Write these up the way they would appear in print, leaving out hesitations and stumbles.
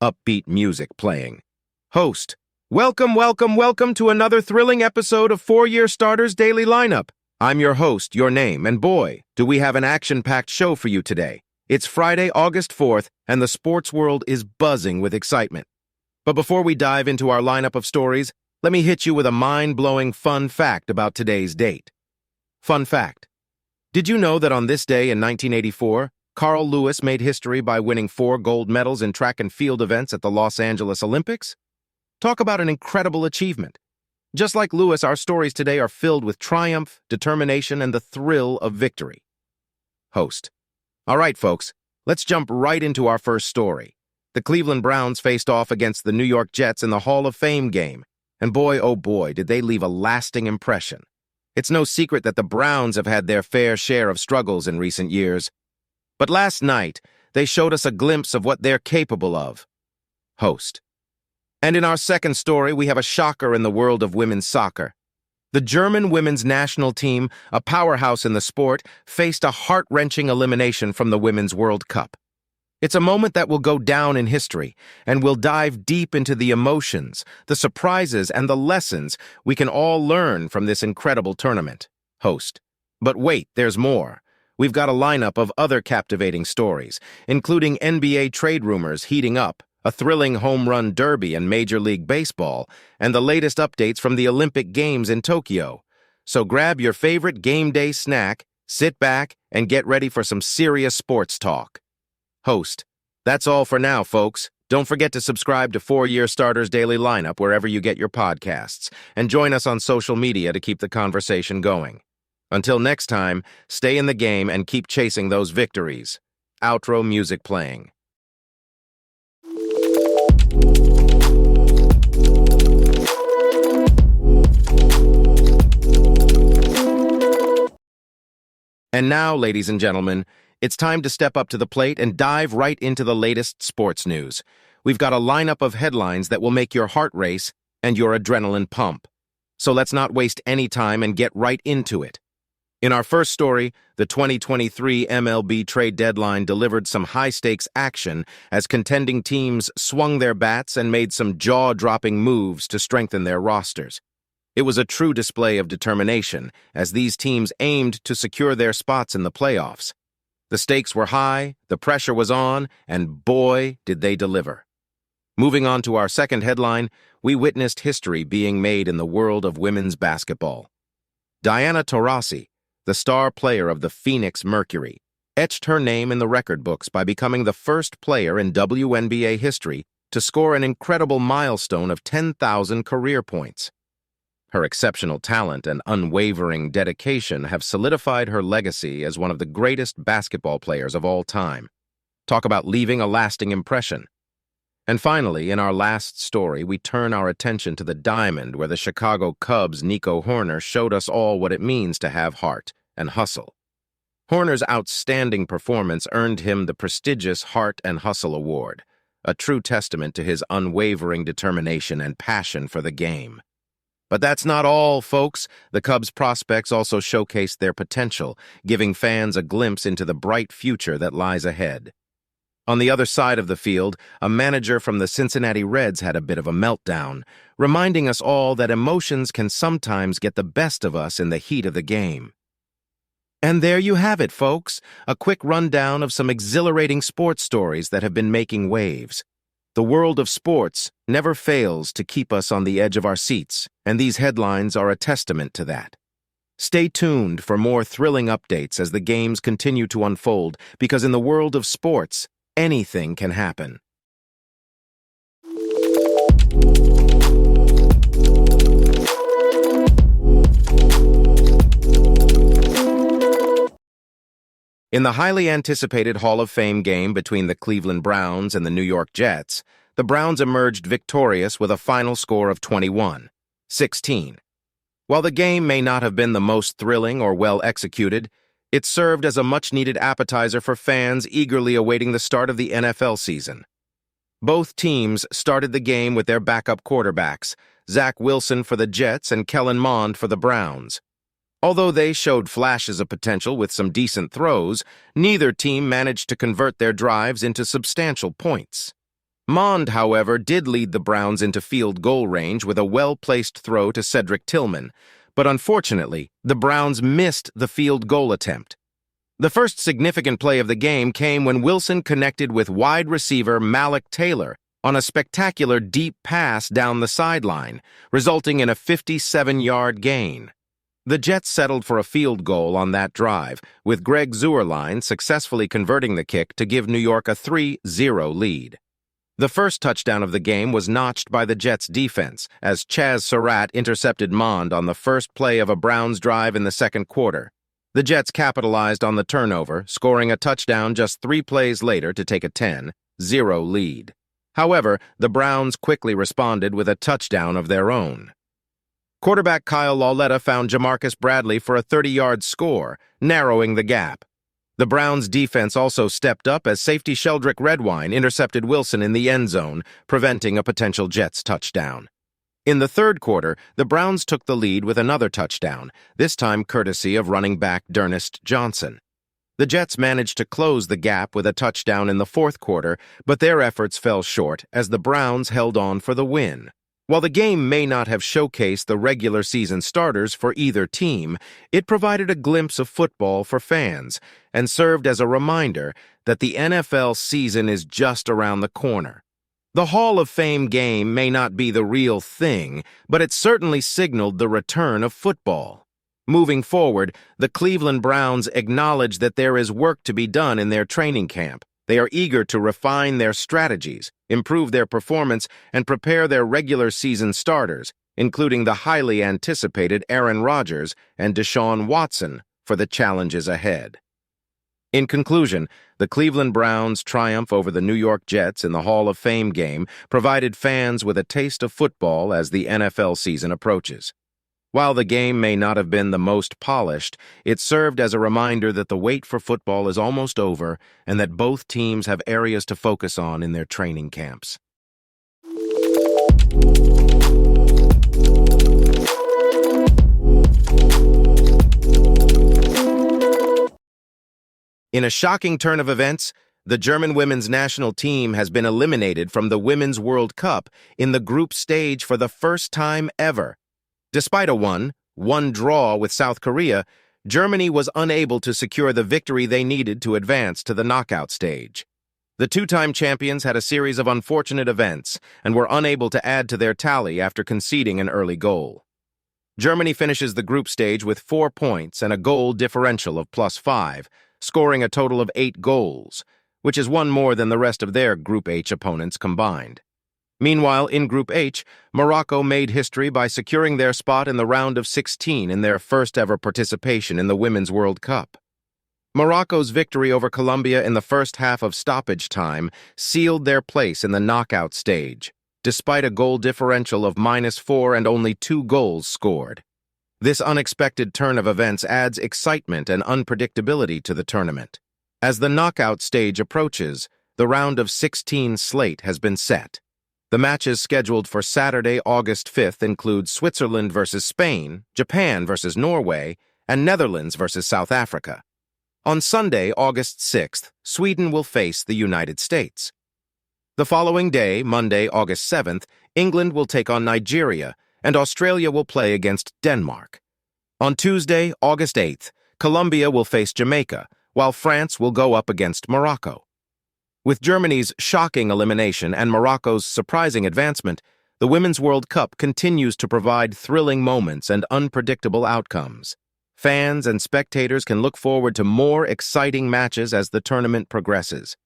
upbeat music playing. Host, welcome to another thrilling episode of 4-Year Starters Daily Lineup. I'm your host, your name, and boy, do we have an action-packed show for you today. It's Friday, August 4th, and the sports world is buzzing with excitement. But before we dive into our lineup of stories, let me hit you with a mind-blowing fun fact about today's date. Fun fact. Did you know that on this day in 1984, Carl Lewis made history by winning 4 gold medals in track and field events at the Los Angeles Olympics? Talk about an incredible achievement. Just like Lewis, our stories today are filled with triumph, determination, and the thrill of victory. Host. All right, folks, let's jump right into our first story. The Cleveland Browns faced off against the New York Jets in the Hall of Fame game, and boy, oh boy, did they leave a lasting impression. It's no secret that the Browns have had their fair share of struggles in recent years, but last night, they showed us a glimpse of what they're capable of. Host. And in our second story, we have a shocker in the world of women's soccer. The German women's national team, a powerhouse in the sport, faced a heart-wrenching elimination from the Women's World Cup. It's a moment that will go down in history, and we'll dive deep into the emotions, the surprises, and the lessons we can all learn from this incredible tournament. Host. But wait, there's more. We've got a lineup of other captivating stories, including NBA trade rumors heating up, a thrilling home run derby in Major League Baseball, and the latest updates from the Olympic Games in Tokyo. So grab your favorite game day snack, sit back, and get ready for some serious sports talk. Host. That's all for now, folks. Don't forget to subscribe to 4-Year Starters Daily Lineup wherever you get your podcasts, and join us on social media to keep the conversation going. Until next time, stay in the game and keep chasing those victories. Outro music playing. And now, ladies and gentlemen, it's time to step up to the plate and dive right into the latest sports news. We've got a lineup of headlines that will make your heart race and your adrenaline pump. So let's not waste any time and get right into it. In our first story, the 2023 MLB trade deadline delivered some high-stakes action as contending teams swung their bats and made some jaw-dropping moves to strengthen their rosters. It was a true display of determination as these teams aimed to secure their spots in the playoffs. The stakes were high, the pressure was on, and boy, did they deliver. Moving on to our second headline, we witnessed history being made in the world of women's basketball. Diana Taurasi, the star player of the Phoenix Mercury, etched her name in the record books by becoming the first player in WNBA history to score an incredible milestone of 10,000 career points. Her exceptional talent and unwavering dedication have solidified her legacy as one of the greatest basketball players of all time. Talk about leaving a lasting impression. And finally, in our last story, we turn our attention to the diamond where the Chicago Cubs' Nico Hoerner showed us all what it means to have heart and hustle. Hoerner's outstanding performance earned him the prestigious Heart and Hustle Award, a true testament to his unwavering determination and passion for the game. But that's not all, folks. The Cubs' prospects also showcased their potential, giving fans a glimpse into the bright future that lies ahead. On the other side of the field, a manager from the Cincinnati Reds had a bit of a meltdown, reminding us all that emotions can sometimes get the best of us in the heat of the game. And there you have it, folks, a quick rundown of some exhilarating sports stories that have been making waves. The world of sports never fails to keep us on the edge of our seats, and these headlines are a testament to that. Stay tuned for more thrilling updates as the games continue to unfold, because in the world of sports, anything can happen. In the highly anticipated Hall of Fame game between the Cleveland Browns and the New York Jets, the Browns emerged victorious with a final score of 21-16. While the game may not have been the most thrilling or well-executed, it served as a much-needed appetizer for fans eagerly awaiting the start of the NFL season. Both teams started the game with their backup quarterbacks, Zach Wilson for the Jets and Kellen Mond for the Browns. Although they showed flashes of potential with some decent throws, neither team managed to convert their drives into substantial points. Mond, however, did lead the Browns into field goal range with a well-placed throw to Cedric Tillman, but unfortunately, the Browns missed the field goal attempt. The first significant play of the game came when Wilson connected with wide receiver Malik Taylor on a spectacular deep pass down the sideline, resulting in a 57-yard gain. The Jets settled for a field goal on that drive, with Greg Zuerlein successfully converting the kick to give New York a 3-0 lead. The first touchdown of the game was notched by the Jets' defense, as Chaz Surratt intercepted Mond on the first play of a Browns drive in the second quarter. The Jets capitalized on the turnover, scoring a touchdown just 3 plays later to take a 10-0 lead. However, the Browns quickly responded with a touchdown of their own. Quarterback Kyle Lauletta found Jamarcus Bradley for a 30-yard score, narrowing the gap. The Browns' defense also stepped up as safety Sheldrick Redwine intercepted Wilson in the end zone, preventing a potential Jets touchdown. In the third quarter, the Browns took the lead with another touchdown, this time courtesy of running back D'Ernest Johnson. The Jets managed to close the gap with a touchdown in the fourth quarter, but their efforts fell short as the Browns held on for the win. While the game may not have showcased the regular season starters for either team, it provided a glimpse of football for fans and served as a reminder that the NFL season is just around the corner. The Hall of Fame game may not be the real thing, but it certainly signaled the return of football. Moving forward, the Cleveland Browns acknowledge that there is work to be done in their training camp. They are eager to refine their strategies, improve their performance, and prepare their regular season starters, including the highly anticipated Aaron Rodgers and Deshaun Watson, for the challenges ahead. In conclusion, the Cleveland Browns' triumph over the New York Jets in the Hall of Fame game provided fans with a taste of football as the NFL season approaches. While the game may not have been the most polished, it served as a reminder that the wait for football is almost over and that both teams have areas to focus on in their training camps. In a shocking turn of events, the German women's national team has been eliminated from the Women's World Cup in the group stage for the first time ever. Despite a 1-1 draw with South Korea, Germany was unable to secure the victory they needed to advance to the knockout stage. The two-time champions had a series of unfortunate events and were unable to add to their tally after conceding an early goal. Germany finishes the group stage with 4 points and a goal differential of +5, scoring a total of 8 goals, which is one more than the rest of their Group H opponents combined. Meanwhile, in Group H, Morocco made history by securing their spot in the round of 16 in their first-ever participation in the Women's World Cup. Morocco's victory over Colombia in the first half of stoppage time sealed their place in the knockout stage, despite a goal differential of -4 and only 2 goals scored. This unexpected turn of events adds excitement and unpredictability to the tournament. As the knockout stage approaches, the round of 16 slate has been set. The matches scheduled for Saturday, August 5th include Switzerland versus Spain, Japan versus Norway, and Netherlands versus South Africa. On Sunday, August 6th, Sweden will face the United States. The following day, Monday, August 7th, England will take on Nigeria, and Australia will play against Denmark. On Tuesday, August 8th, Colombia will face Jamaica, while France will go up against Morocco. With Germany's shocking elimination and Morocco's surprising advancement, the Women's World Cup continues to provide thrilling moments and unpredictable outcomes. Fans and spectators can look forward to more exciting matches as the tournament progresses.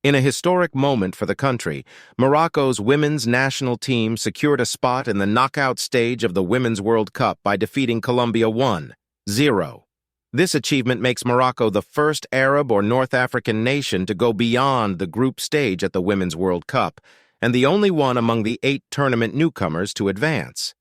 In a historic moment for the country, Morocco's women's national team secured a spot in the knockout stage of the Women's World Cup by defeating Colombia 1-0. This achievement makes Morocco the first Arab or North African nation to go beyond the group stage at the Women's World Cup, and the only one among the 8 tournament newcomers to advance.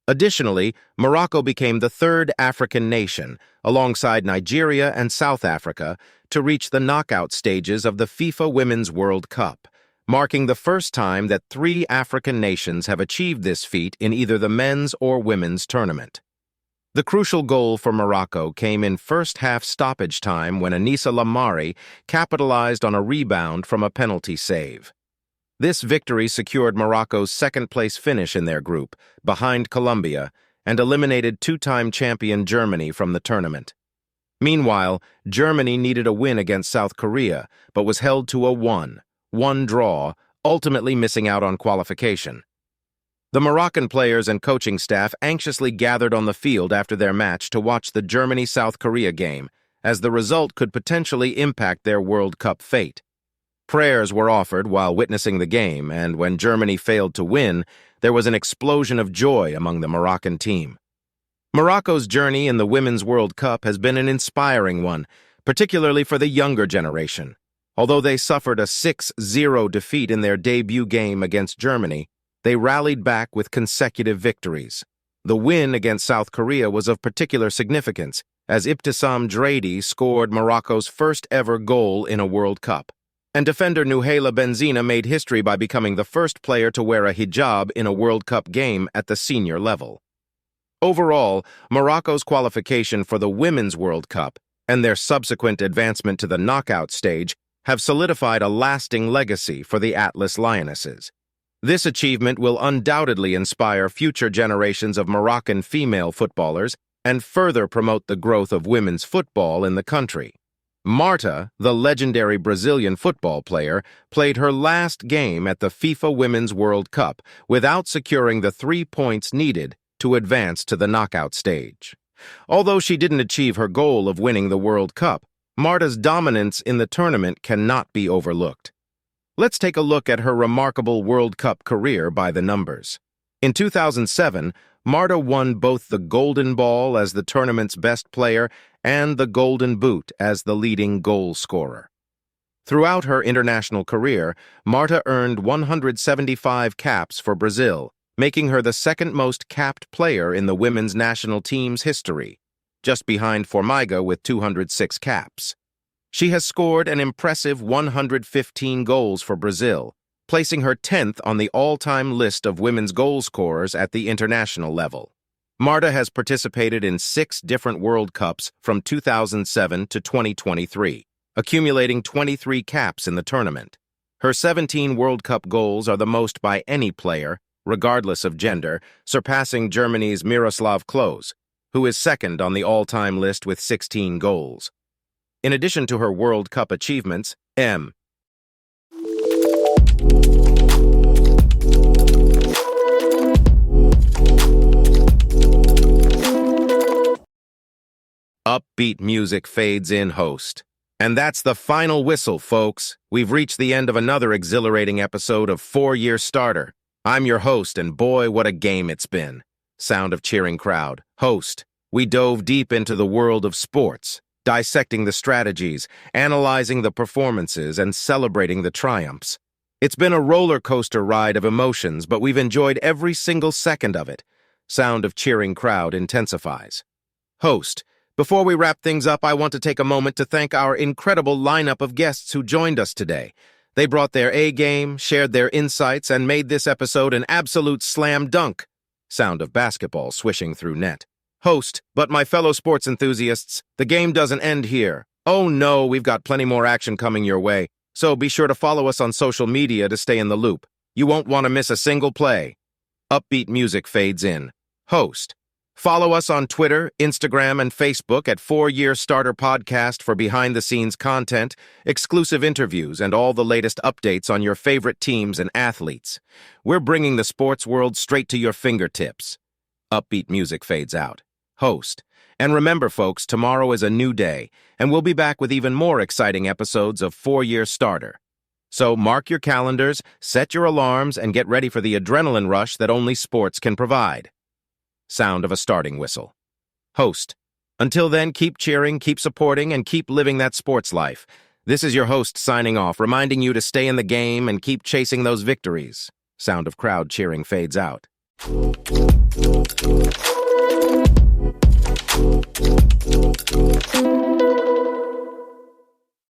Additionally, Morocco became the third African nation, alongside Nigeria and South Africa, to reach the knockout stages of the FIFA Women's World Cup, marking the first time that 3 African nations have achieved this feat in either the men's or women's tournament. The crucial goal for Morocco came in first-half stoppage time when Anissa Lamari capitalized on a rebound from a penalty save. This victory secured Morocco's second-place finish in their group, behind Colombia, and eliminated two-time champion Germany from the tournament. Meanwhile, Germany needed a win against South Korea, but was held to a 1-1 draw, ultimately missing out on qualification. The Moroccan players and coaching staff anxiously gathered on the field after their match to watch the Germany-South Korea game, as the result could potentially impact their World Cup fate. Prayers were offered while witnessing the game, and when Germany failed to win, there was an explosion of joy among the Moroccan team. Morocco's journey in the Women's World Cup has been an inspiring one, particularly for the younger generation. Although they suffered a 6-0 defeat in their debut game against Germany, they rallied back with consecutive victories. The win against South Korea was of particular significance, as Ibtissam Dradi scored Morocco's first-ever goal in a World Cup. And defender Nouhaila Benzina made history by becoming the first player to wear a hijab in a World Cup game at the senior level. Overall, Morocco's qualification for the Women's World Cup and their subsequent advancement to the knockout stage have solidified a lasting legacy for the Atlas Lionesses. This achievement will undoubtedly inspire future generations of Moroccan female footballers and further promote the growth of women's football in the country. Marta, the legendary Brazilian football player, played her last game at the FIFA Women's World Cup without securing the 3 points needed to advance to the knockout stage. Although she didn't achieve her goal of winning the World Cup, Marta's dominance in the tournament cannot be overlooked. Let's take a look at her remarkable World Cup career by the numbers. In 2007, Marta won both the Golden Ball as the tournament's best player and the Golden Boot as the leading goal scorer. Throughout her international career, Marta earned 175 caps for Brazil, making her the second most capped player in the women's national team's history, just behind Formiga with 206 caps. She has scored an impressive 115 goals for Brazil, placing her 10th on the all-time list of women's goal scorers at the international level. Marta has participated in 6 different World Cups from 2007 to 2023, accumulating 23 caps in the tournament. Her 17 World Cup goals are the most by any player, regardless of gender, surpassing Germany's Miroslav Klose, who is second on the all-time list with 16 goals. In addition to her World Cup achievements, upbeat music fades in host. And that's the final whistle, folks. We've reached the end of another exhilarating episode of 4-Year Starter. I'm your host, and boy, what a game it's been. Sound of cheering crowd. Host. We dove deep into the world of sports, dissecting the strategies, analyzing the performances, and celebrating the triumphs. It's been a roller coaster ride of emotions, but we've enjoyed every single second of it. Sound of cheering crowd intensifies. Host. Before we wrap things up, I want to take a moment to thank our incredible lineup of guests who joined us today. They brought their A-game, shared their insights, and made this episode an absolute slam dunk. Sound of basketball swishing through net. Host, but my fellow sports enthusiasts, the game doesn't end here. Oh no, we've got plenty more action coming your way, so be sure to follow us on social media to stay in the loop. You won't want to miss a single play. Upbeat music fades in. Host. Follow us on Twitter, Instagram, and Facebook at 4-Year Starter Podcast for behind-the-scenes content, exclusive interviews, and all the latest updates on your favorite teams and athletes. We're bringing the sports world straight to your fingertips. Upbeat music fades out. Host. And remember, folks, tomorrow is a new day, and we'll be back with even more exciting episodes of 4-Year Starter. So mark your calendars, set your alarms, and get ready for the adrenaline rush that only sports can provide. Sound of a starting whistle. Host. Until then, keep cheering, keep supporting, and keep living that sports life. This is your host signing off, reminding you to stay in the game and keep chasing those victories. Sound of crowd cheering fades out.